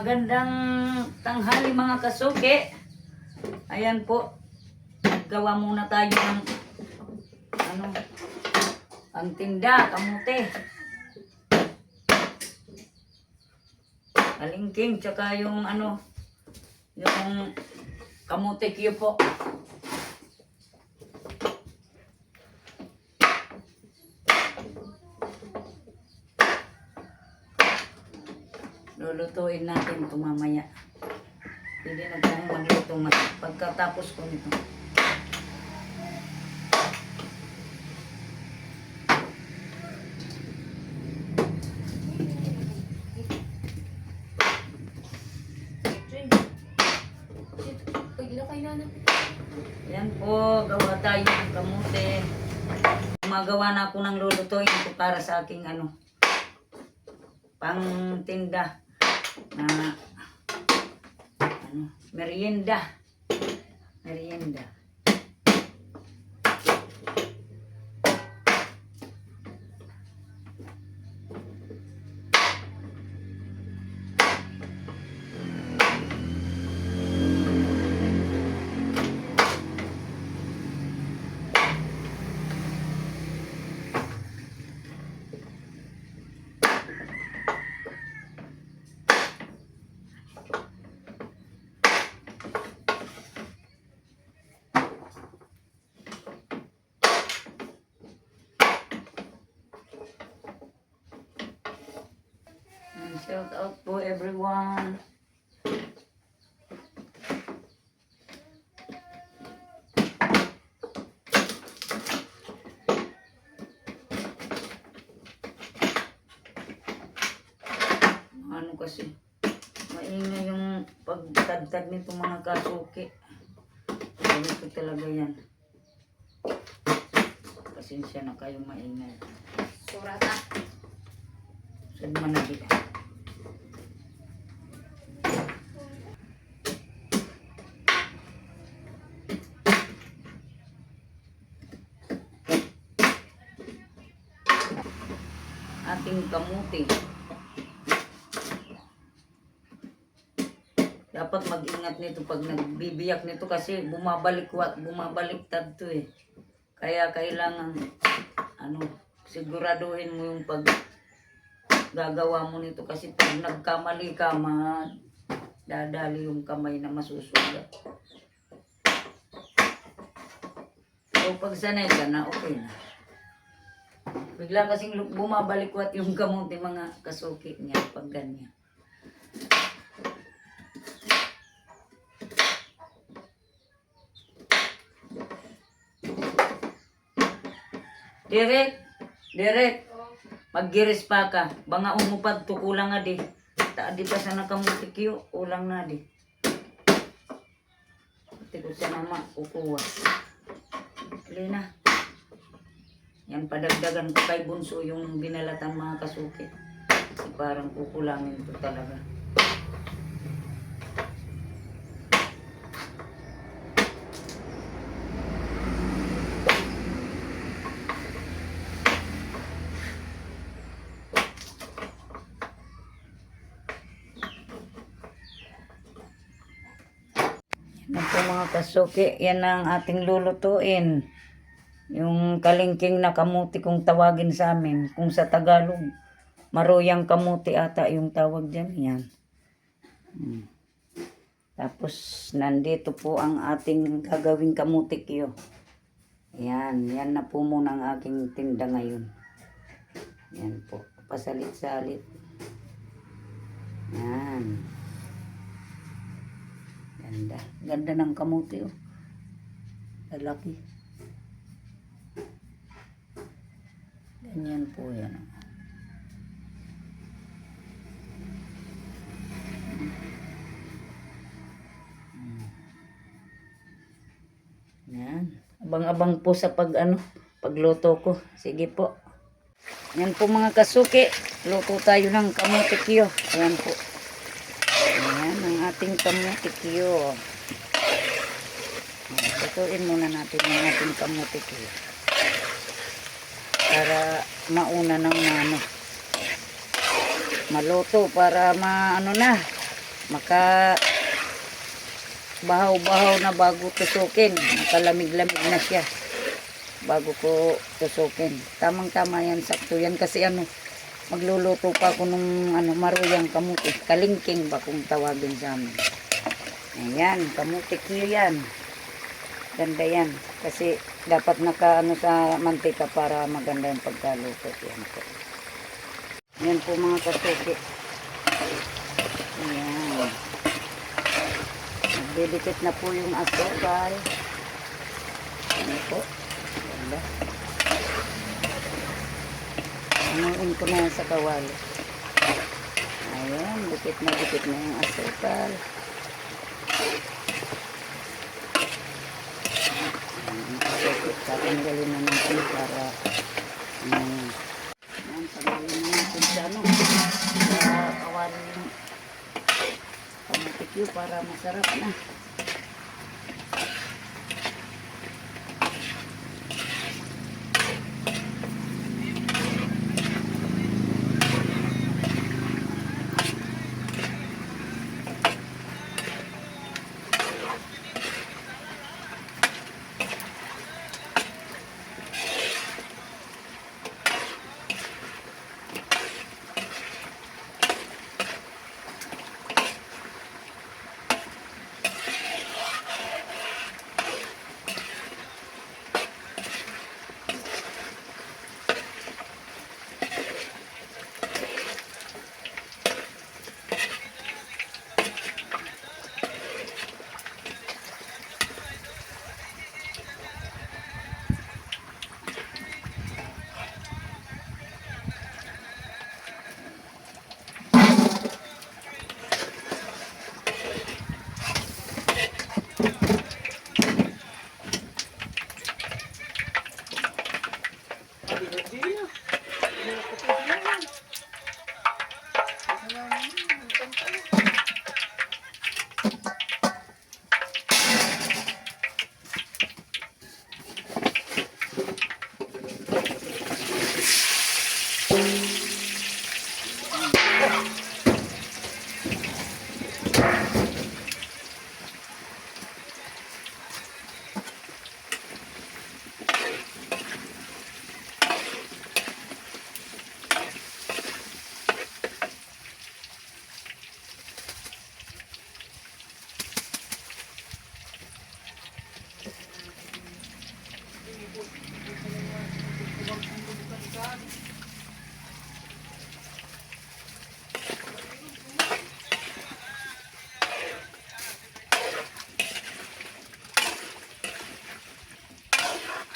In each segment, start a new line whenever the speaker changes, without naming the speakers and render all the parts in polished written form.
Magandang tanghali mga kasuki. Ayan po. Gawa muna tayo ng ang tinda, kamote. Kalingking, tsaka yung yung kamote kiyo po. Lulutuin natin ito mamaya. Pwede na tayong magluto pagkatapos ko nito. Yan po, gawa tayo ng kamote. Gumagawa na ako ng lulutuin ito para sa aking pang tinda na merienda. Shout out po everyone. Kasi maingay yung pagtagtag nito mga kasuki. Ganito talaga yan. Pasensya na kayo maingay.
Surata.
Sad managit. Ating kamuti. Dapat mag-ingat nito pag nagbibiyak nito kasi bumabaliktad to eh. Kaya kailangan siguraduhin mo yung pag gagawa mo nito kasi pag nagkamali ka, dadali yung kamay na masusugat. So pag sanay ka na, okay na. Bigla kasing bumabalikwat yung kamote mga kasuki niya pag ganyan. Direk, maggiris pa ka. Banga umupad to kulang nga di. Taadi pa sa nakamutikyo, ulang na di. Pati ko siya naman, kukuha. Hali na. Yan, padagdagan ko kay Bunso yung binalatan mga kasuki. Kasi parang kukulangin ko talaga. Yan po mga kasuki, yan ang ating lulutuin. Yung kalingking na kamuti kung tawagin sa amin. Kung sa Tagalog, maruyang kamuti ata yung tawag dyan. Yan. Tapos nandito po ang ating gagawing kamuti kiyo. Yan na po muna ang aking tinda ngayon. Yan po, pasalit-salit. Yan. Ganda ng kamuti oh. Lalaki. Ganyan po yan. Yan. Abang-abang po sa pagluto ko. Sige po. Yan po mga kasuki. Luto tayo ng kamote kiyo. Ayan po. Ayan ang ating kamote kiyo. Lutuin muna natin ang ating kamote kiyo. Para mauna ng maluto. Para maka bahaw-bahaw na bago tusukin. Nakalamig-lamig na siya bago ko tusukin. Tamang-tama yan, sakto yan kasi magluluto pa ako nung maruyang kamuti. Kalingking ba kung tawagin sa amin. Ayan, kamuti nyo yan. Ganda yan. Kasi dapat sa mantika para maganda yung pagkaluto. Yan po. Yan po mga kasuki. Ayan. Nagdidikit na po yung asukal. Ano po. Ganda. Anuin ko na yan sa kawali. Ayan. Dikit na yung asukal. Tatanggalin na natin para yan, tanggalin na natin sa kawali yung kamutikyo para masarap na.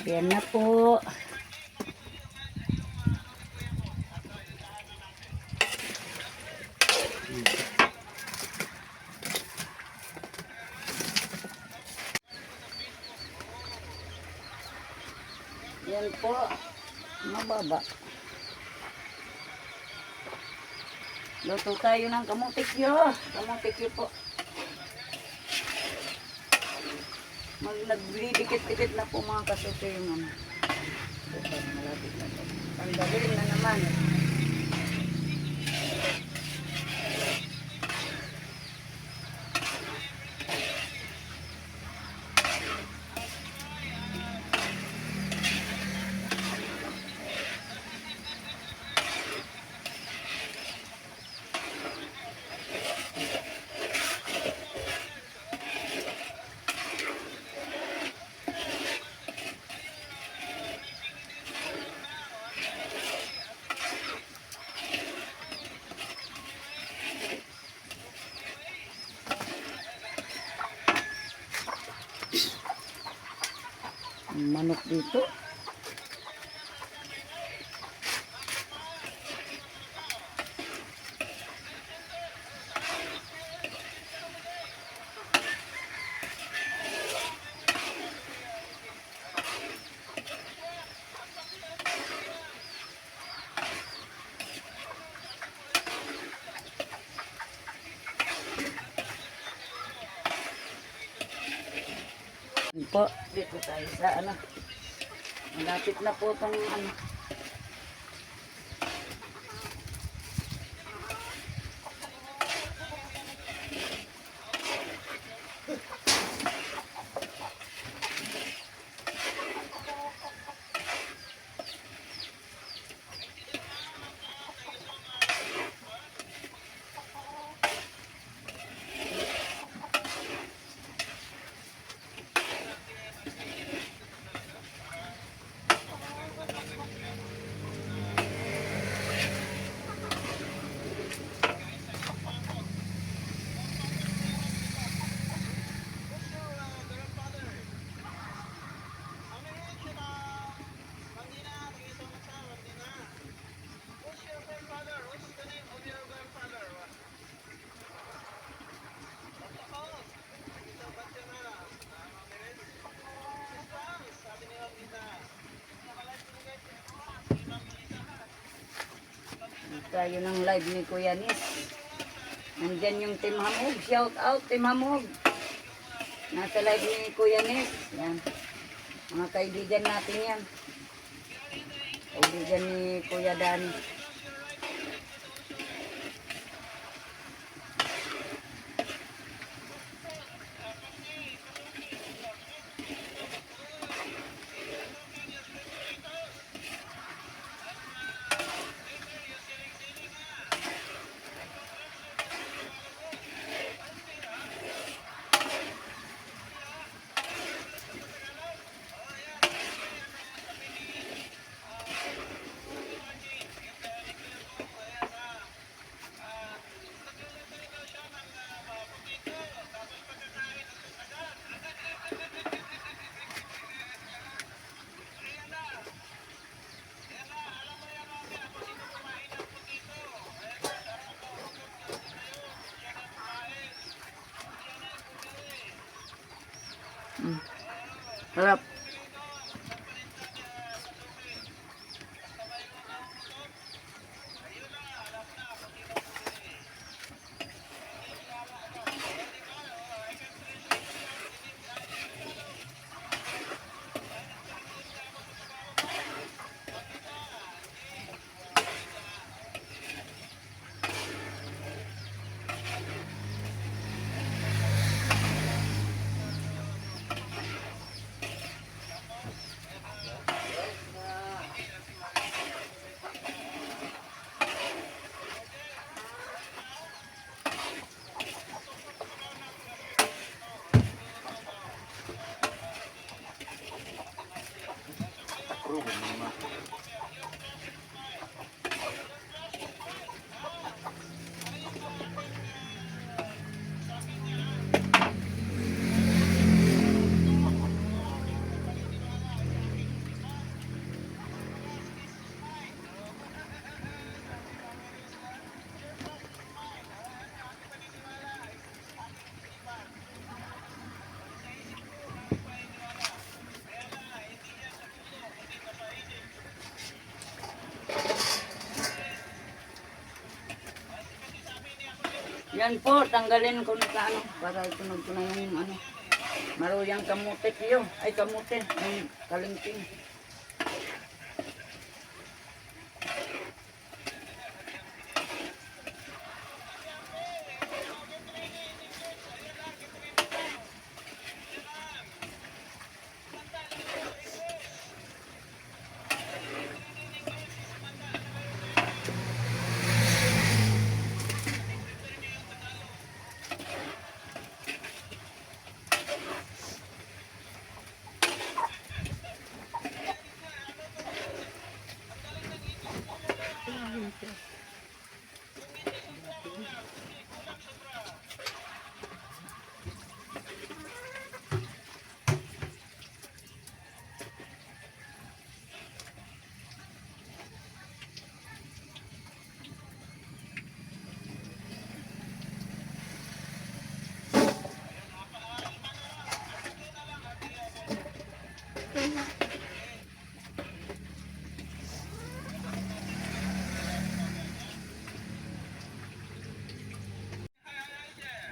Ayan na po. Ayan po. Mababa. Luto tayo ng kamutikyo. Kamutikyo po. Nagdidikit-dikit na po mga kasuke yung malapit na po. Tanggalin na naman. Manok dito. Po, dito tayo sa malapit na po itong tayo ng live ni Kuya Nis. Nandyan yung Team Hamog. Shout out Team Hamog. Nasa live ni Kuya Nis. Yan. Mga kaibigan natin yan. Kaibigan ni Kuya Dani. Harap. Yan po, tanggalin ko na ano, para itunog ko na yung ano, maruyang kamote yun. Ay, kamote, yung kalingking.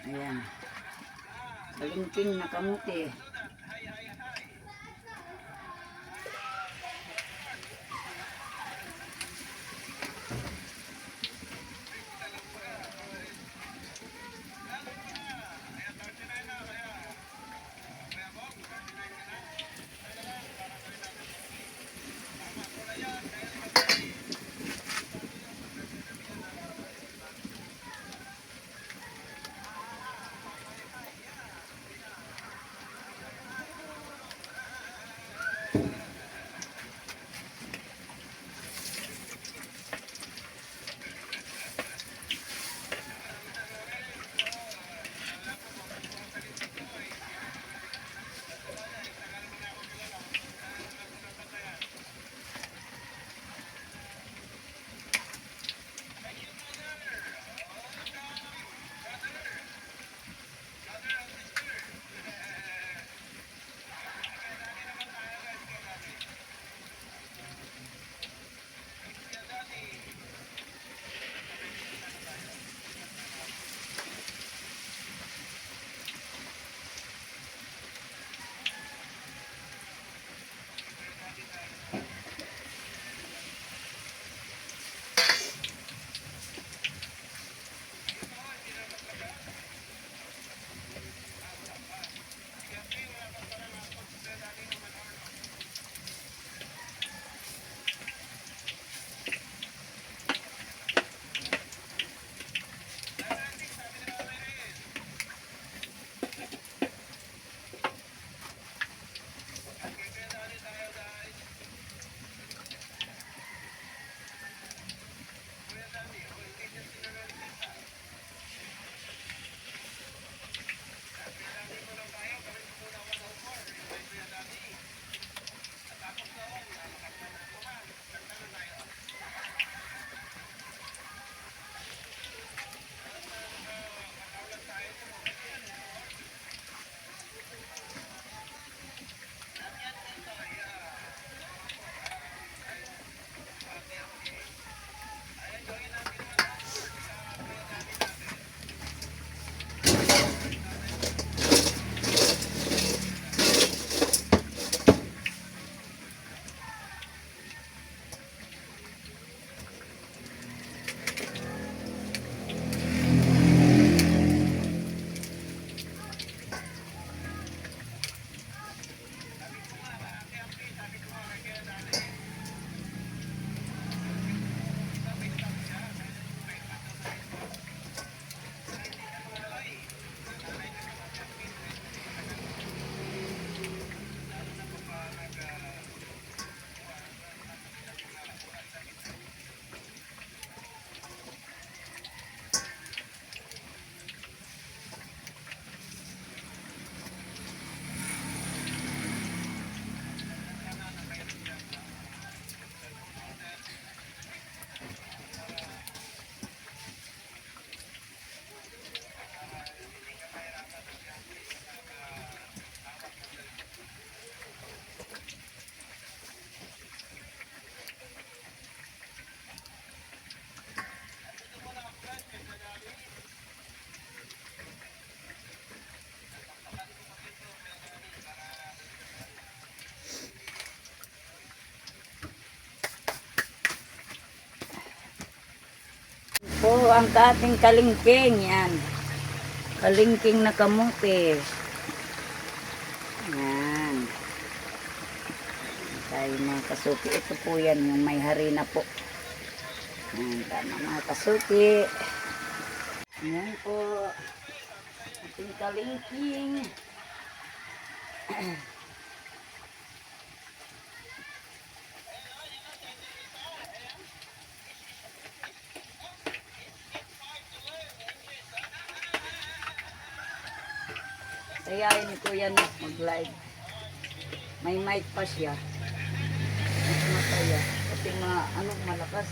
Ayan. Kalingking na kamote. po ang ating kalingking. Yan. Kalingking na kamote. Yan. Tayo mga kasuki. Ito po yan, yung may harina po. Yan, tama mga kasuki. Yan po. Ating kalingking. Sayahin ni Kuya Nis mag-live. May mic pa siya. Mas masaya. Kasi malakas.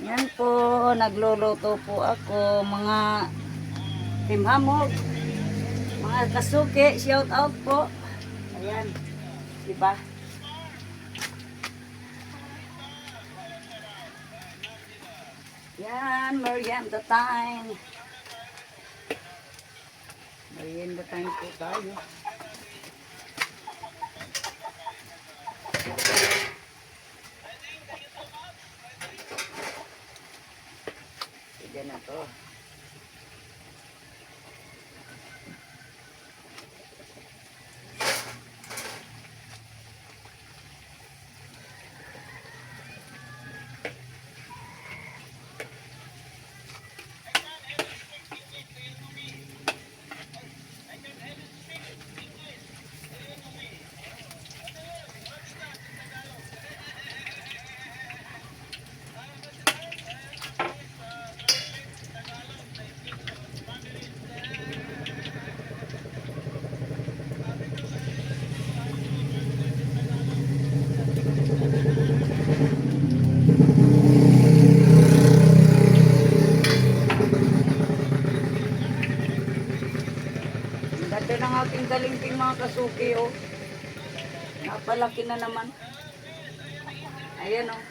Yan po, nagluluto po ako, mga Team Hamog, mga kasuki, shout out po. Ayan, diba? Yan, merienda time. Merienda time po tayo. Sige na to. Ganda ng aking kalingking mga kasuki, oh. Napalaki na naman. Ayan, oh.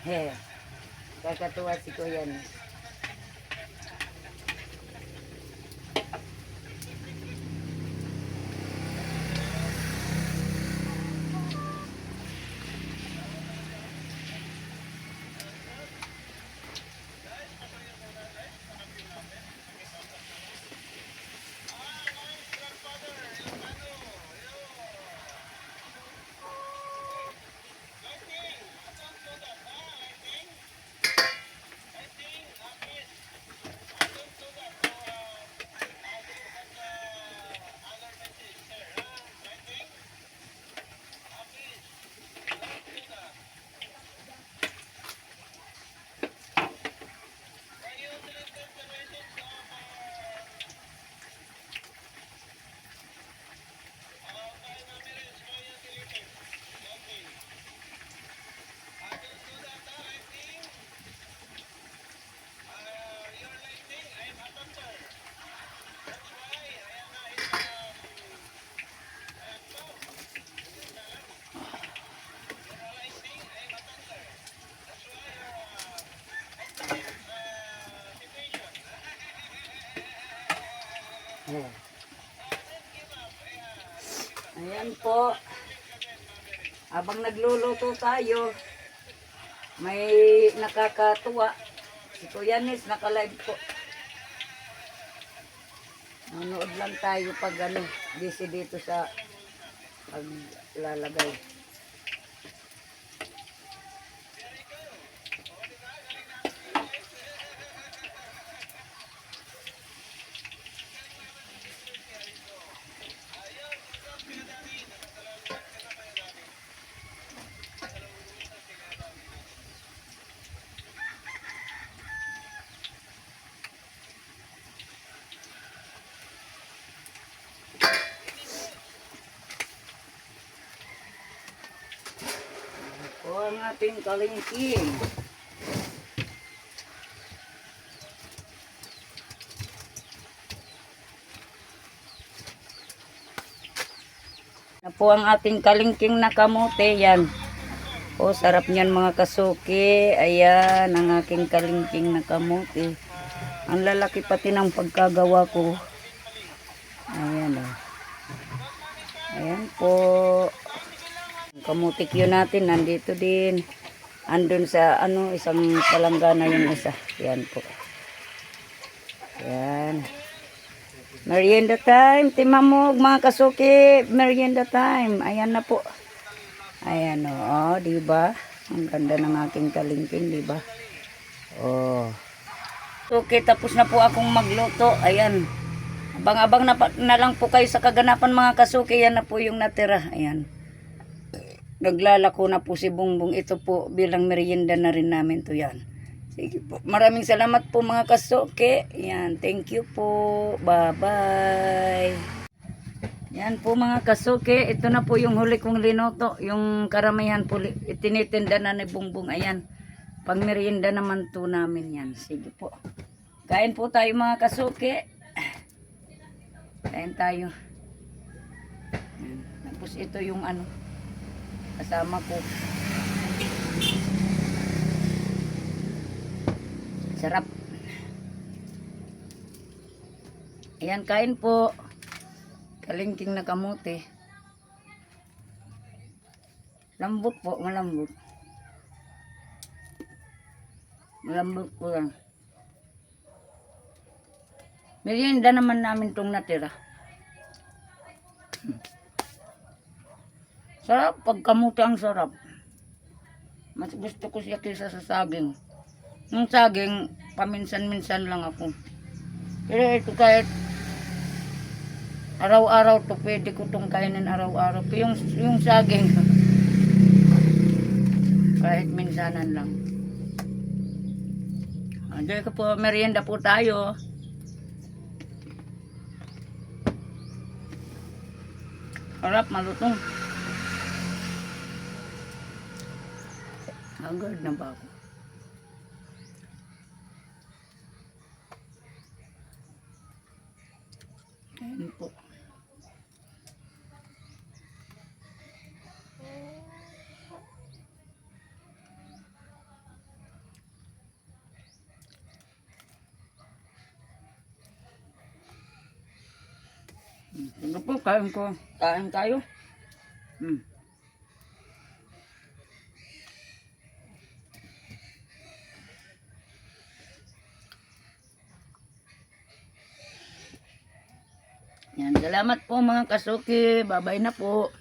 He, kakatuwa si Kuya Nis. Ayan po. Habang nagluluto tayo, may nakakatuwa. Si Kuya Nis, naka-live po. Nanood lang tayo pag busy dito sa paglalagay. ang ating kalingking. Na po ang ating kalingking na kamote. Yan. O, sarap niyan mga kasuki. Ayan, ang aking kalingking na kamote. Ang lalaki pati ng pagkagawa ko. Ayan o. Ayan po. Ang kamutik yun natin, nandito din. Andun sa, isang palanggana yung isa. Ayan po. Ayan. Merienda time, timamog mga kasuki, merienda time. Ayan na po. Ayan o, diba? Ang ganda ng aking kalingking, diba? Oh. Okay, tapos na po akong magluto. Ayan. Abang-abang na lang po kayo sa kaganapan mga kasuki. Yan na po yung natira. Ayan. Naglalako na po si Bongbong. Ito po bilang merienda na rin namin to yan. Sige po. Maraming salamat po mga kasuki. Yan. Thank you po. Bye-bye. Yan po mga kasuki. Ito na po yung huli kong linuto. Yung karamihan po itinitinda na ni Bongbong. Ayan. Pang merienda naman to namin yan. Sige po. Kain po tayo mga kasuki. Kain tayo. Yan. Tapos ito yung kasama ko. Sarap. Ayan, kain po. Kalingking na kamote. Lambot po, malambot. Malambot po lang. Merienda naman namin itong natira. Sarap, pag kamote ang sarap. Mas gusto ko siya kaysa sa saging. Yung saging, paminsan-minsan lang ako. Pero ito kahit araw-araw to, pwede ko itong kainin araw-araw. Yung saging, kahit minsanan lang. Diyan ko po, merienda po tayo. Harap, malutong. Agad na ba ako? Ayan po. Sige po, kain ko. Kain tayo. Yan, salamat po mga kasuki. Bye-bye na po.